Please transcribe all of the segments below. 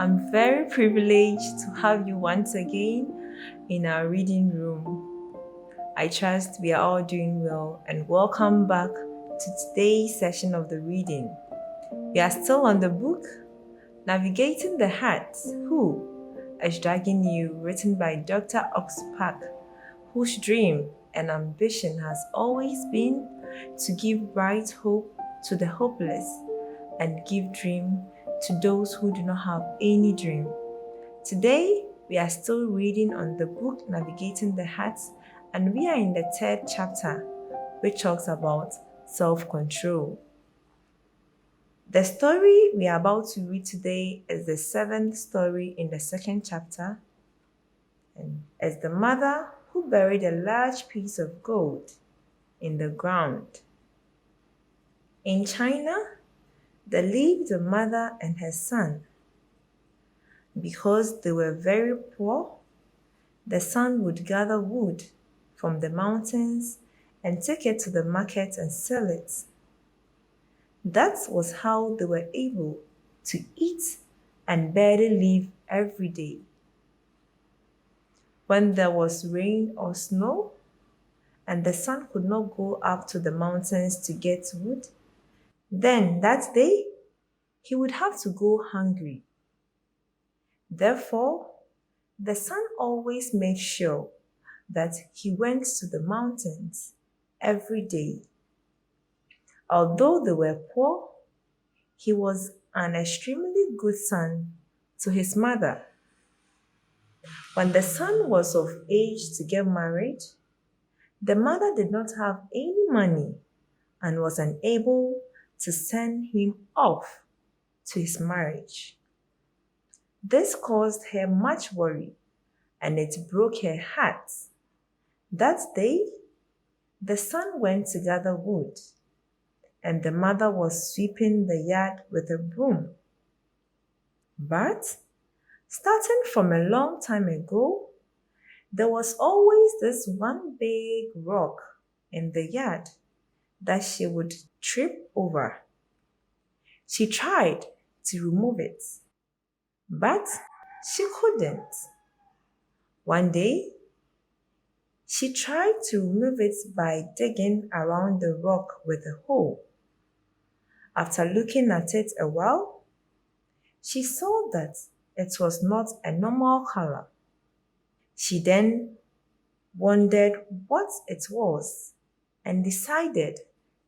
I'm very privileged to have you once again in our reading room. I trust we are all doing well and welcome back to today's session of the reading. We are still on the book Navigating the Heart, Who is Dragging You, written by Dr. Oxpac, whose dream and ambition has always been to give bright hope to the hopeless and give dream to those who do not have any dream. Today, we are still reading on the book Navigating the Heart, and we are in the third chapter, which talks about self-control. The story we are about to read today is the seventh story in the second chapter, and is the mother who buried a large piece of gold in the ground. In China, there lived a mother and her son. Because they were very poor, the son would gather wood from the mountains and take it to the market and sell it. That was how they were able to eat and barely live every day. When there was rain or snow, and the son could not go up to the mountains to get wood, then that day he would have to go hungry. Therefore, the son always made sure that he went to the mountains every day. Although they were poor, he was an extremely good son to his mother. When the son was of age to get married, the mother did not have any money and was unable to send him off to his marriage. This caused her much worry and it broke her heart. That day, the son went to gather wood, and the mother was sweeping the yard with a broom. But, starting from a long time ago, there was always this one big rock in the yard that she would trip over. She tried to remove it, but she couldn't. One day, she tried to remove it by digging around the rock with a hoe. After looking at it a while, she saw that it was not a normal color. She then wondered what it was and decided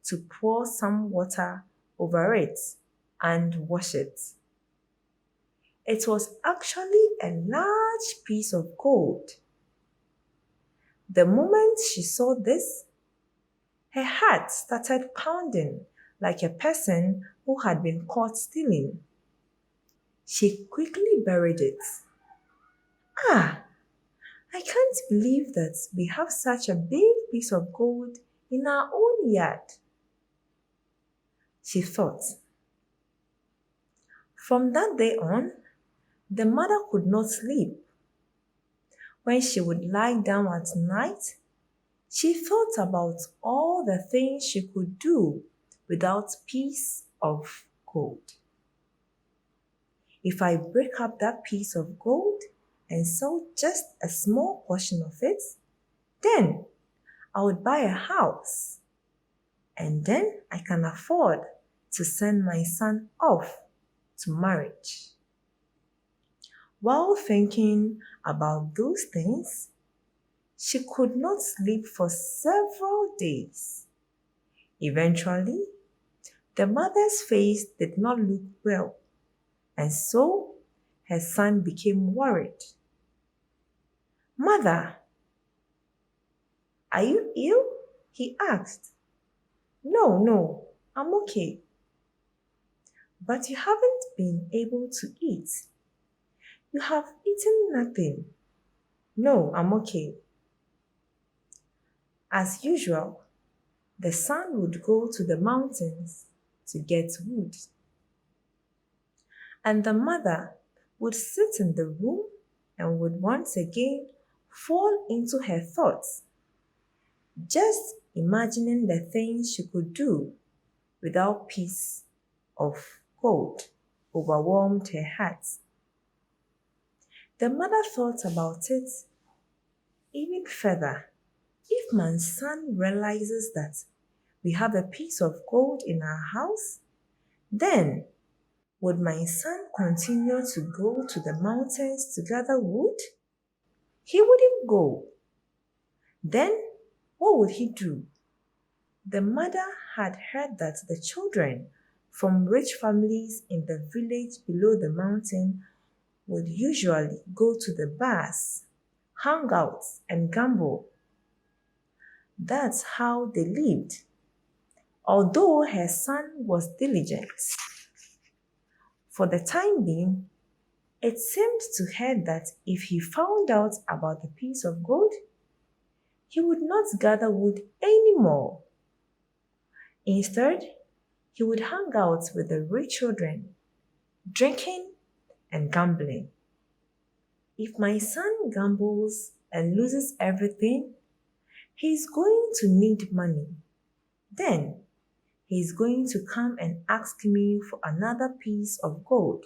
to pour some water over it and wash it. It was actually a large piece of gold. The moment she saw this, her heart started pounding like a person who had been caught stealing. She quickly buried it. Ah, I can't believe that we have such a big piece of gold in our own yard, she thought. From that day on, the mother could not sleep. When she would lie down at night, she thought about all the things she could do without piece of gold. If I break up that piece of gold and sell just a small portion of it, then I would buy a house. And then I can afford to send my son off to marriage. While thinking about those things, she could not sleep for several days. Eventually, the mother's face did not look well, and so her son became worried. "Mother, are you ill?" he asked. No, I'm okay." "But you haven't been able to eat. You have eaten nothing." "No, I'm okay." As usual, the son would go to the mountains to get wood. And the mother would sit in the room and would once again fall into her thoughts, just imagining the things she could do without piece of gold overwhelmed her heart. The mother thought about it even further. If my son realizes that we have a piece of gold in our house, then would my son continue to go to the mountains to gather wood? He wouldn't go. Then what would he do? The mother had heard that the children from rich families in the village below the mountain would usually go to the bars, hang out, and gamble. That's how they lived. Although her son was diligent, for the time being, it seemed to her that if he found out about the piece of gold, he would not gather wood anymore. Instead, he would hang out with the rich children, drinking and gambling. If my son gambles and loses everything, he's going to need money. Then he's going to come and ask me for another piece of gold.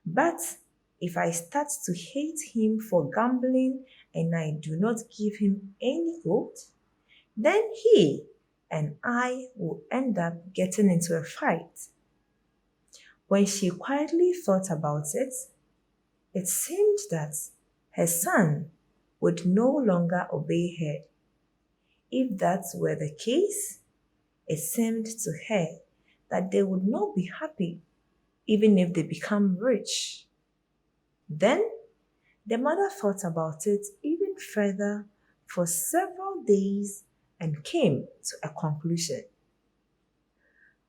But if I start to hate him for gambling and I do not give him any gold, then he and I will end up getting into a fight. When she quietly thought about it, it seemed that her son would no longer obey her. If that were the case, it seemed to her that they would not be happy even if they become rich. Then the mother thought about it even further for several days and came to a conclusion.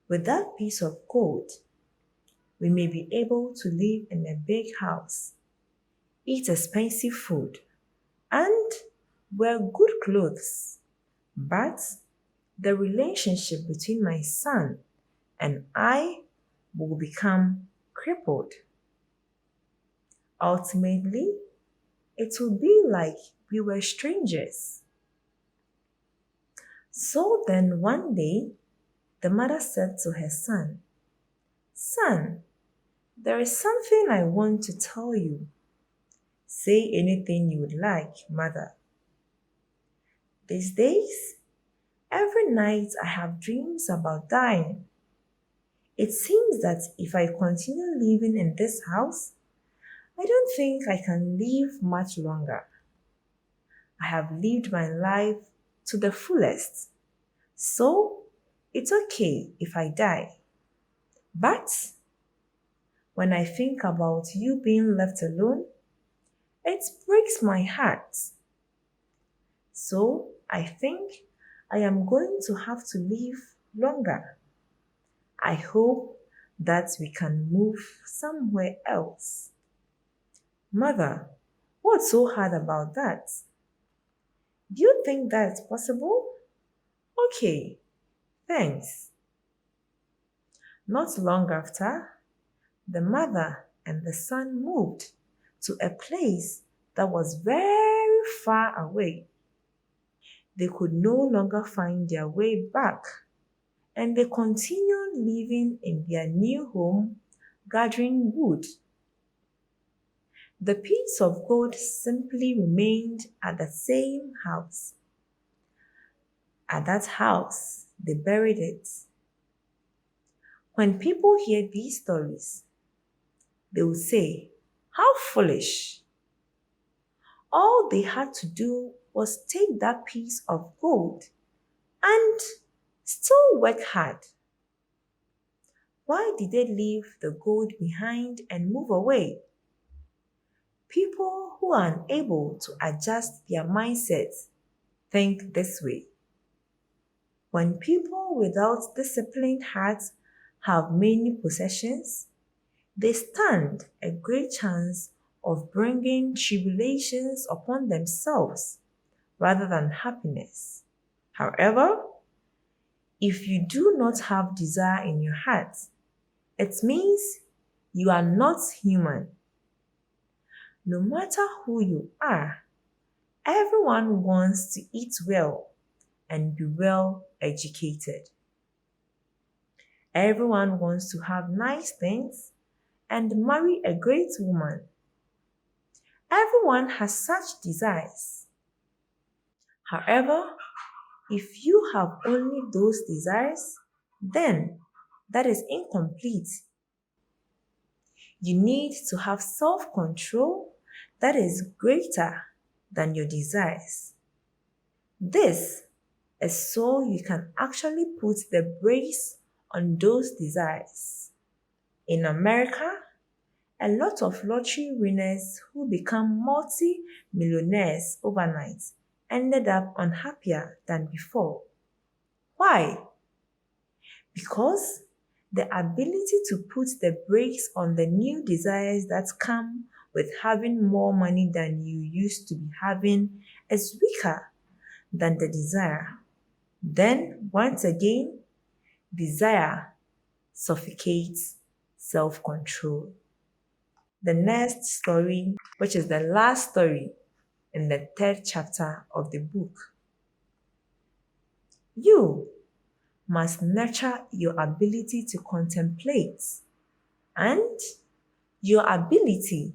With that piece of gold, we may be able to live in a big house, eat expensive food, and wear good clothes. But the relationship between my son and I will become crippled. Ultimately, it will be like we were strangers. So then one day, the mother said to her son, "Son, there is something I want to tell you. Say anything you would like, mother." These days, every night I have dreams about dying. It seems that if I continue living in this house, I don't think I can live much longer. I have lived my life to the fullest, so it's okay if I die. But when I think about you being left alone, it breaks my heart. So I think I am going to have to live longer. I hope that we can move somewhere else. Mother, what's so hard about that? Do you think that's possible? Okay, thanks. Not long after, the mother and the son moved to a place that was very far away. They could no longer find their way back, and they continued living in their new home, gathering wood. The piece of gold simply remained at the same house. At that house, they buried it. When people hear these stories, they will say, "How foolish!" All they had to do was take that piece of gold and still work hard. Why did they leave the gold behind and move away? People who are unable to adjust their mindsets think this way. When people without disciplined hearts have many possessions, they stand a great chance of bringing tribulations upon themselves rather than happiness. However, if you do not have desire in your heart, it means you are not human. No matter who you are, everyone wants to eat well and be well educated. Everyone wants to have nice things and marry a great woman. Everyone has such desires. However, if you have only those desires, then that is incomplete. You need to have self control that is greater than your desires. This is so you can actually put the brakes on those desires. In America, a lot of lottery winners who become multi millionaires overnight ended up unhappier than before. Why? Because the ability to put the brakes on the new desires that come with having more money than you used to be having is weaker than the desire. Then, once again, desire suffocates self control. The next story, which is the last story in the third chapter of the book, you must nurture your ability to contemplate and your ability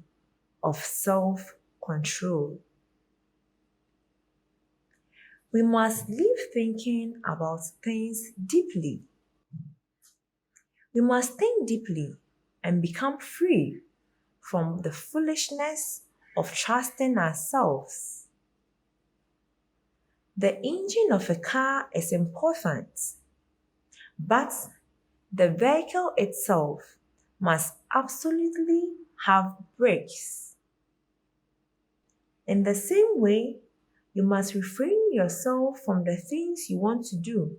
of self control. We must live thinking about things deeply. We must think deeply and become free from the foolishness of trusting ourselves. The engine of a car is important, but the vehicle itself must absolutely have brakes. In the same way, you must refrain yourself from the things you want to do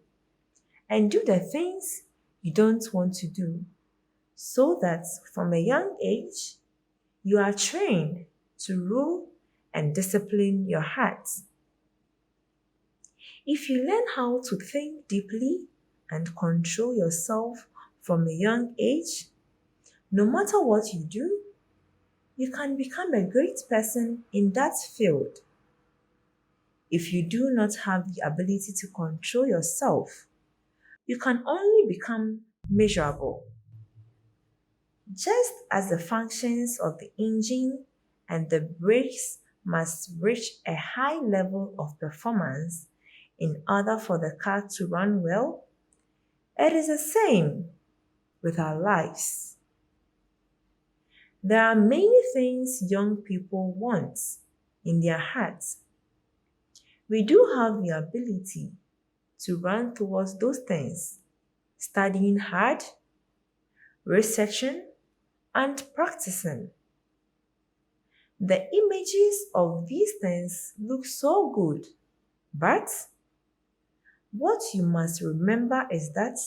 and do the things you don't want to do, so that from a young age you are trained to rule and discipline your heart. If you learn how to think deeply and control yourself from a young age, no matter what you do, you can become a great person in that field. If you do not have the ability to control yourself, you can only become miserable. Just as the functions of the engine and the brakes must reach a high level of performance in order for the car to run well, it is the same with our lives. There are many things young people want in their hearts. We do have the ability to run towards those things, studying hard, researching, and practicing. The images of these things look so good, but what you must remember is that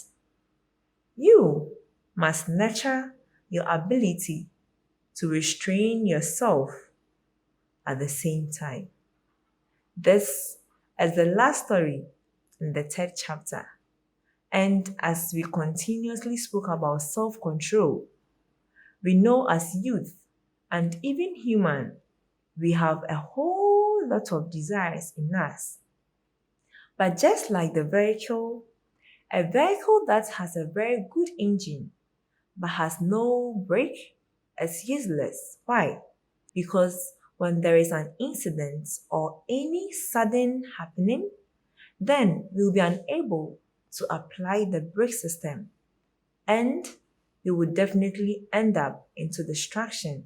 you must nurture your ability to restrain yourself at the same time. This is the last story in the third chapter. And as we continuously spoke about self control, we know as youth and even human, we have a whole lot of desires in us. But just like the vehicle, a vehicle that has a very good engine but has no brake is useless. Why? Because when there is an incident or any sudden happening, then we'll be unable to apply the brake system and we would definitely end up into destruction.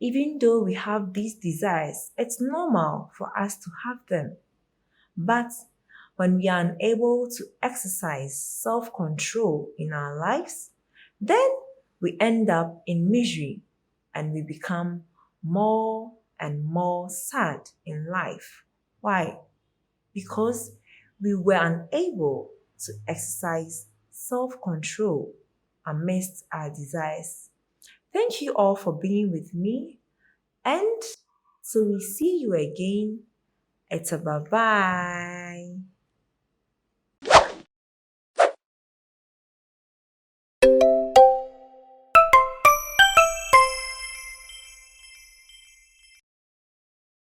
Even though we have these desires, it's normal for us to have them. But when we are unable to exercise self control in our lives, then we end up in misery and we become more and more sad in life. Why? Because we were unable to exercise self control amidst our desires. Thank you all for being with me, and till we see you again, it's a bye bye.